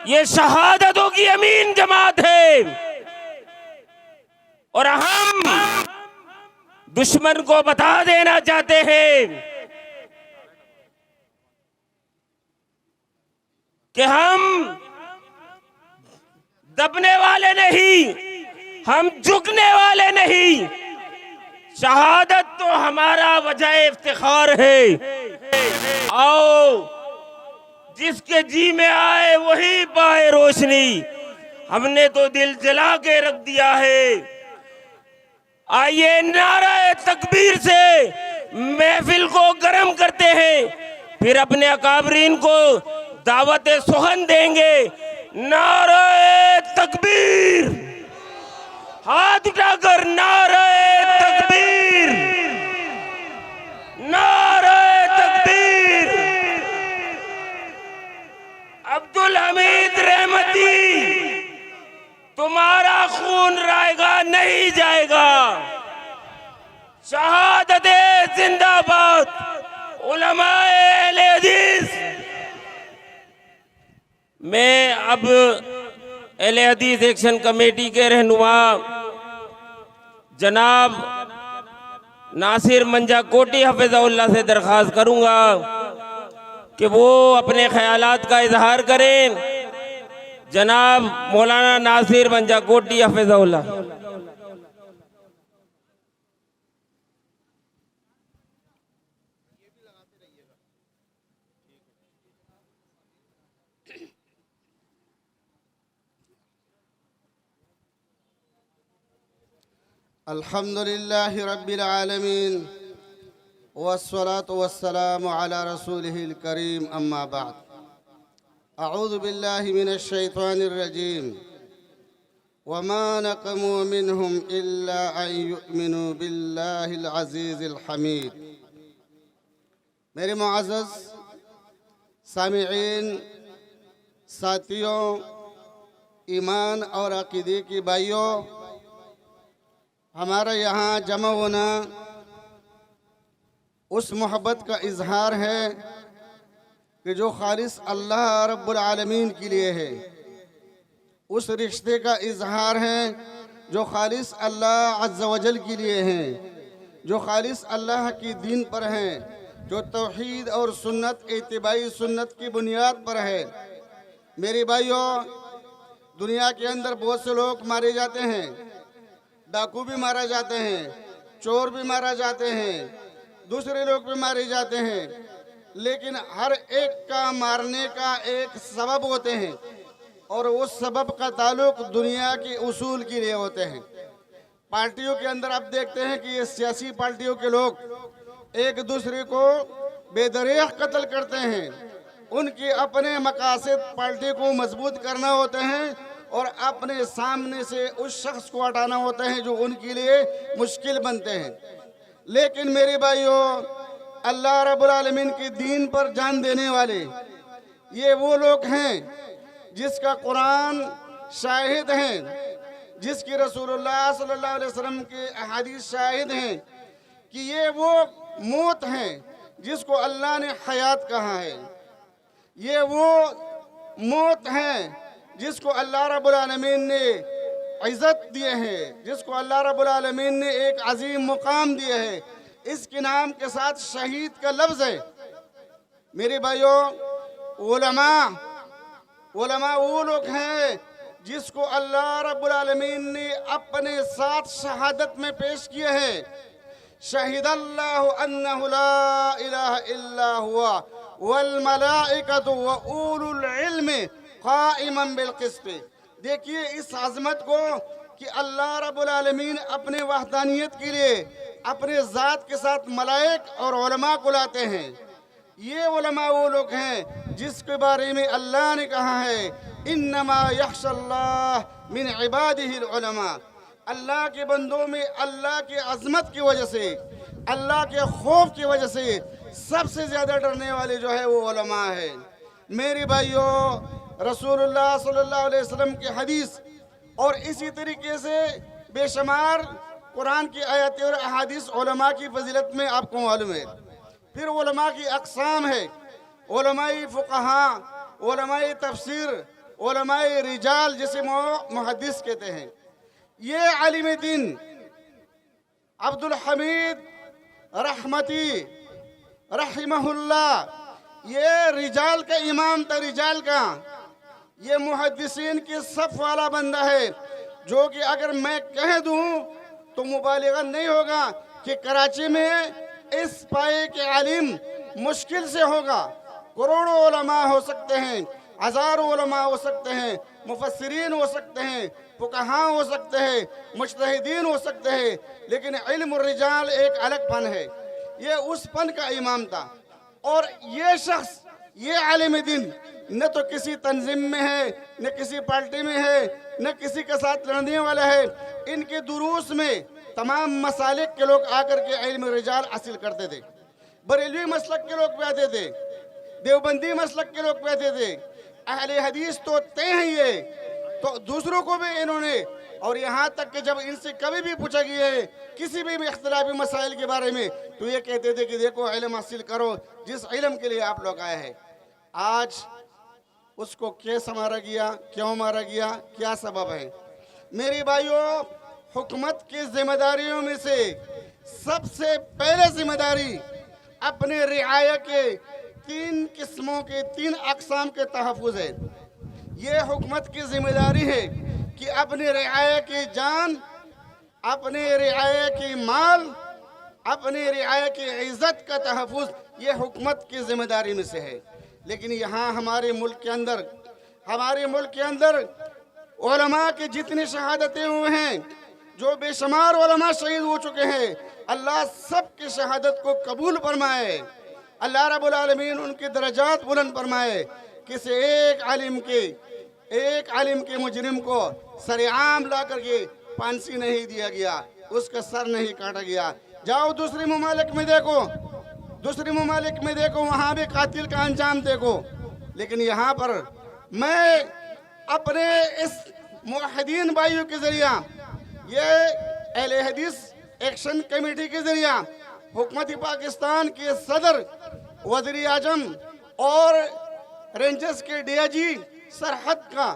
یہ شہادتوں کی امین جماعت ہے، اور ہم دشمن کو بتا دینا چاہتے ہیں کہ ہم دبنے والے نہیں، ہم جھکنے والے نہیں۔ شہادت تو ہمارا وجہ افتخار ہے۔ آؤ جس کے جی میں آئے وہی پائے روشنی، ہم نے تو دل جلا کے رکھ دیا ہے۔ آئیے نعرہ تکبیر سے محفل کو گرم کرتے ہیں، پھر اپنے اکابرین کو دعوت سخن دیں گے۔ نعرہ تکبیر، ہاتھ اٹھا کر نعرہ تکبیر، نعرہ تکبیر۔ عبدالحمید رحمتی، تمہارا خون رائے گا نہیں جائے گا۔ شہادت زندہ باد۔ علماء اہل حدیث، میں اب اہل حدیث ایکشن کمیٹی کے رہنما جناب ناصر منجا کوٹی حفظہ اللہ سے درخواست کروں گا کہ وہ اپنے خیالات کا اظہار کریں۔ جناب مولانا ناصر منجا کوٹی حفظہ اللہ۔ الحمد لله رب العالمين والصلاة والسلام على رسوله الكريم أما بعد أعوذ بالله من الشيطان الرجيم وما نقموا منهم إلا أن يؤمنوا بالله العزيز الحميد۔ میرے معزز سامعین، ساتھیوں، ایمان اور عقیدے کی بھائیوں، ہمارا یہاں جمع ہونا اس محبت کا اظہار ہے کہ جو خالص اللہ رب العالمین کے لیے ہے، اس رشتے کا اظہار ہے جو خالص اللہ عز و جل کے لیے ہیں، جو خالص اللہ کی دین پر ہیں، جو توحید اور سنت، اتباعی سنت کی بنیاد پر ہے۔ میرے بھائیوں، دنیا کے اندر بہت سے لوگ مارے جاتے ہیں، ڈاکو بھی مارا جاتے ہیں، چور بھی مارا جاتے ہیں، دوسرے لوگ بھی مارے جاتے ہیں، لیکن ہر ایک کا مارنے کا ایک سبب ہوتے ہیں، اور اس سبب کا تعلق دنیا کی اصول کے لیے ہوتے ہیں۔ پارٹیوں کے اندر آپ دیکھتے ہیں کہ یہ سیاسی پارٹیوں کے لوگ ایک دوسرے کو بے دریغ قتل کرتے ہیں۔ ان کے اپنے مقاصد پارٹی کو مضبوط کرنا ہوتے ہیں، اور اپنے سامنے سے اس شخص کو ہٹانا ہوتا ہے جو ان کے لیے مشکل بنتے ہیں۔ لیکن میرے بھائیوں، اللہ رب العالمین کی دین پر جان دینے والے یہ وہ لوگ ہیں جس کا قرآن شاہد ہیں، جس کی رسول اللہ صلی اللہ علیہ وسلم کے احادیث شاہد ہیں کہ یہ وہ موت ہیں جس کو اللہ نے حیات کہا ہے، یہ وہ موت ہیں جس کو اللہ رب العالمین نے عزت دیے ہیں، جس کو اللہ رب العالمین نے ایک عظیم مقام دیے ہے۔ اس کے نام کے ساتھ شہید کا لفظ ہے۔ میرے بھائیوں، علماء وہ لوگ ہیں جس کو اللہ رب العالمین نے اپنے ساتھ شہادت میں پیش کیے ہیں۔ شہد اللہ انہ لا الہ الا ہوا والملائکۃ واولو العلم قائما بالقسط۔ دیکھیے اس عظمت کو کہ اللہ رب العالمین اپنے وحدانیت کے لیے اپنے ذات کے ساتھ ملائک اور علماء کو لاتے ہیں۔ یہ علماء وہ لوگ ہیں جس کے بارے میں اللہ نے کہا ہے انما یخشی اللہ من عبادہ العلماء۔ اللہ کے بندوں میں اللہ کی عظمت کی وجہ سے، اللہ کے خوف کی وجہ سے سب سے زیادہ ڈرنے والے جو ہے وہ علماء ہیں۔ میرے بھائیوں، رسول اللہ صلی اللہ علیہ وسلم کی حدیث اور اسی طریقے سے بے شمار قرآن کی آیاتیں اور احادیث علماء کی فضیلت میں آپ کو معلوم ہے۔ پھر علماء کی اقسام ہے، علماء فقہاء، علماء تفسیر، علماء رجال جسے محدث کہتے ہیں. یہ عالم دین عبد الحمید رحمتی رحمہ اللہ، یہ رجال کا امام تھا، رجال کا. یہ محدثین کی صف والا بندہ ہے، جو کہ اگر میں کہہ دوں تو مبالغہ نہیں ہوگا کہ کراچی میں اس پائے کے عالم مشکل سے ہوگا. کروڑوں علماء ہو سکتے ہیں، ہزاروں علماء ہو سکتے ہیں، مفسرین ہو سکتے ہیں، فقہاء ہو سکتے ہیں، مجتہدین ہو سکتے ہیں، لیکن علم الرجال ایک الگ فن ہے. یہ اس فن کا امام تھا. اور یہ شخص، یہ عالم دین نہ تو کسی تنظیم میں ہے، نہ کسی پارٹی میں ہے، نہ کسی کے ساتھ لڑنے والا ہے. ان کے دروس میں تمام مسالک کے لوگ آ کر کے علم رجال حاصل کرتے تھے. بریلوی مسلک کے لوگ بھی آتے تھے، دیوبندی مسلک کے لوگ بھی آتے تھے. اہل حدیث تو تے ہیں یہ، تو دوسروں کو بھی انہوں نے، اور یہاں تک کہ جب ان سے کبھی بھی پوچھا گیا ہے کسی بھی اختلافی مسائل کے بارے میں تو یہ کہتے تھے کہ دیکھو علم حاصل کرو جس علم کے لیے آپ لوگ آئے ہیں. آج اس کو کیسے مارا گیا، کیوں مارا گیا، کیا سبب ہے؟ میری بھائیوں، حکومت کی ذمہ داریوں میں سے سب سے پہلے ذمہ داری اپنے رعایا کے 3 قسموں کے 3 اقسام کے تحفظ ہے. یہ حکومت کی ذمہ داری ہے کہ اپنے رعایا کی جان، اپنے رعایا کی مال، اپنے رعایا کی عزت کا تحفظ یہ حکومت کی ذمہ داری میں سے ہے. لیکن یہاں ہمارے ملک کے اندر علماء کی جتنی شہادتیں ہوئے ہیں، جو بے شمار علماء شہید ہو چکے ہیں، اللہ سب کی شہادت کو قبول فرمائے. اللہ رب العالمین ان کے درجات بلند فرمائے. کسی ایک عالم کے مجرم کو سرعام لا کر کے پھانسی نہیں دیا گیا، اس کا سر نہیں کاٹا گیا. جاؤ دوسری ممالک میں دیکھو، وہاں بھی قاتل کا انجام دیکھو. لیکن یہاں پر میں اپنے اس موحدین بھائیوں کے ذریعہ، یہ اہل حدیث ایکشن کمیٹی کے ذریعہ، حکومت پاکستان کے صدر، وزیر اعظم اور رینجرز کے ڈی آئی جی سرحد کا،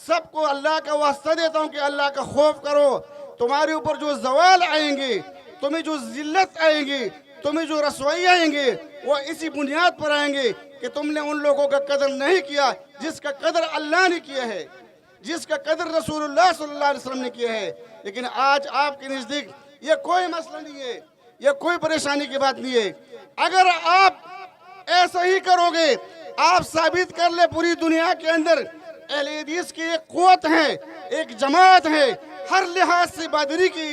سب کو اللہ کا واسطہ دیتا ہوں کہ اللہ کا خوف کرو. تمہارے اوپر جو زوال آئیں گے، تمہیں جو ذلت آئیں گی، تمہیں جو رسوائی آئیں گے، وہ اسی بنیاد پر آئیں گے کہ تم نے ان لوگوں کا قدر نہیں کیا جس کا قدر اللہ نے کیا ہے، جس کا قدر رسول اللہ صلی اللہ علیہ وسلم نے کیا ہے. لیکن آج آپ کے نزدیک یہ کوئی مسئلہ نہیں ہے، یہ کوئی پریشانی کی بات نہیں ہے. اگر آپ ایسا ہی کرو گے، آپ ثابت کر لیں پوری دنیا کے اندر اہل حدیث کی ایک قوت ہے، ایک جماعت ہے، ہر لحاظ سے، بہادری کے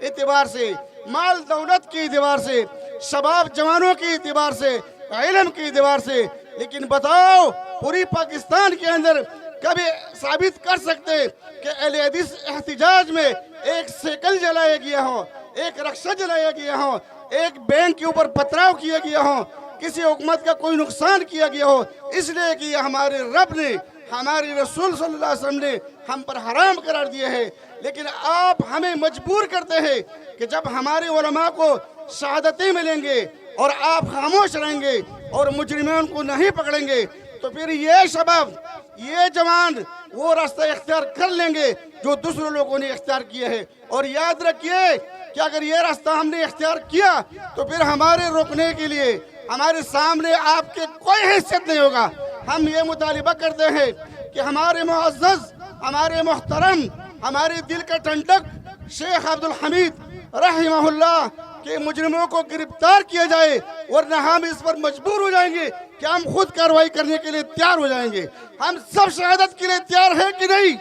اعتبار سے، مال دولت کے اعتبار سے، شباب جوانوں کے اعتبار سے، علم کے اعتبار سے. لیکن بتاؤ پوری پاکستان کے اندر کبھی ثابت کر سکتے کہ اہل حدیث احتجاج میں ایک سیکل جلایا گیا ہو، ایک رکشہ جلایا گیا ہو، ایک بینک کے اوپر پتھراؤ کیا گیا ہو، کسی حکومت کا کوئی نقصان کیا گیا ہو، اس لیے کہ یہ ہمارے رب نے، ہماری رسول صلی اللہ علیہ وسلم نے ہم پر حرام قرار دیا ہے. لیکن آپ ہمیں مجبور کرتے ہیں کہ جب ہمارے علماء کو شہادتیں ملیں گے اور آپ خاموش رہیں گے اور مجرمین کو نہیں پکڑیں گے، تو پھر یہ شباب، یہ جوان وہ راستہ اختیار کر لیں گے جو دوسرے لوگوں نے اختیار کیا ہے. اور یاد رکھیے کہ اگر یہ راستہ ہم نے اختیار کیا تو پھر ہمارے روکنے کے لیے ہمارے سامنے آپ کے کوئی حیثیت نہیں ہوگا. ہم یہ مطالبہ کرتے ہیں کہ ہمارے معزز، ہمارے محترم، ہمارے دل کا ٹھنڈک شیخ عبد الحمید رحمہ اللہ کے مجرموں کو گرفتار کیا جائے، ورنہ ہم اس پر مجبور ہو جائیں گے کہ ہم خود کارروائی کرنے کے لیے تیار ہو جائیں گے. ہم سب شہادت کے لیے تیار ہیں کہ نہیں؟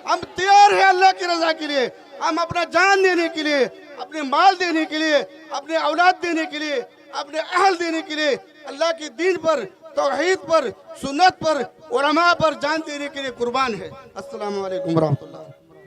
ہم تیار ہیں اللہ کی رضا کے لیے. ہم اپنا جان دینے کے لیے، اپنے مال دینے کے لیے، اپنے اولاد دینے کے لیے، اپنے اہل دینے کے لیے، اللہ کے دین پر، توحید پر، سنت پر، علماء پر جان دینے کے لیے قربان ہے. السلام علیکم ورحمۃ اللہ.